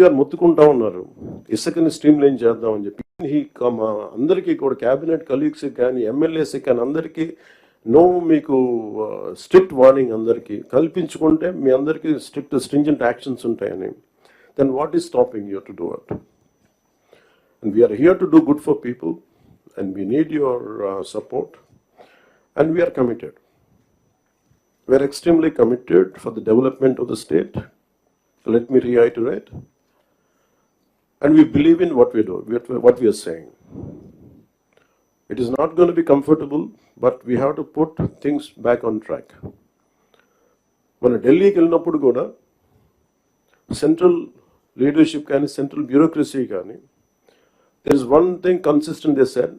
గారు మొత్తుకుంటా ఉన్నారు ఇసుకని స్ట్రీమ్ లైన్ చేద్దామని చెప్పి. అందరికీ కూడా క్యాబినెట్ కలీగ్స్ కానీ ఎమ్మెల్యేస్ కానీ అందరికీ మీకు స్ట్రిక్ట్ వార్నింగ్ అందరికీ కల్పించుకుంటే మీ అందరికీ స్ట్రింజెంట్ యాక్షన్స్ ఉంటాయని. Then what is stopping you to do it? And we're here to do good for people and we need your support, and we are committed. We are extremely committed for the development of the state. Let me reiterate. And we believe in what we do, what we are saying. It is not going to be comfortable, but we have to put things back on track. When Delhi ki vellinappudu kuda central leadership కానీ central bureaucracy కానీ, there is one thing consistent they said.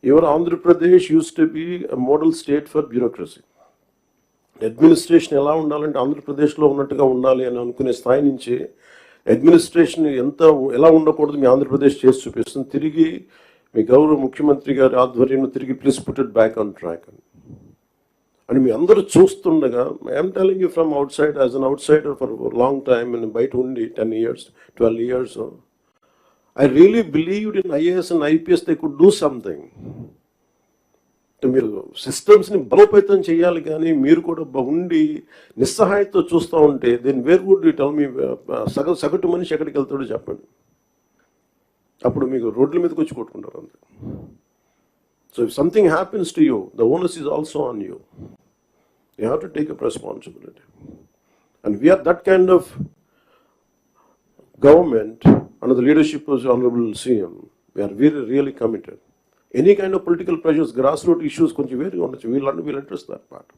Your Andhra Pradesh used to be a model state for bureaucracy. Administration ఎలా ఉండాలంటే ఆంధ్రప్రదేశ్లో ఉన్నట్టుగా ఉండాలి అని అనుకునే స్థాయి నుంచి అడ్మినిస్ట్రేషన్ ఎలా ఉండకూడదు మీ ఆంధ్రప్రదేశ్ చేసి చూపిస్తుంది. తిరిగి మీ గౌరవ ముఖ్యమంత్రి గారి ఆధ్వర్యంలో తిరిగి please put it back on track అని మీ అందరూ చూస్తుండగా, I'm telling you from out side as an out cider for long time, బయట ఉండి 10 years 12 years. I really believed in IAS and IPS they could do something. మీరు సిస్టమ్స్ని బలోపేతం చేయాలి, కానీ మీరు కూడా ఉండి నిస్సహాయతో చూస్తూ ఉంటే then where would you tell me సగటు మనిషి ఎక్కడికి వెళ్తాడో చెప్పండి. అప్పుడు మీకు రోడ్ల మీదకి వచ్చి కొట్టుకుంటారు అంతే. So if something happens to you, the onus is also on you. You have to take up responsibility. And we're that kind of government under the leadership of Honorable CM. We are really committed. Any kind of political pressures, grassroots issues, we'll address that part.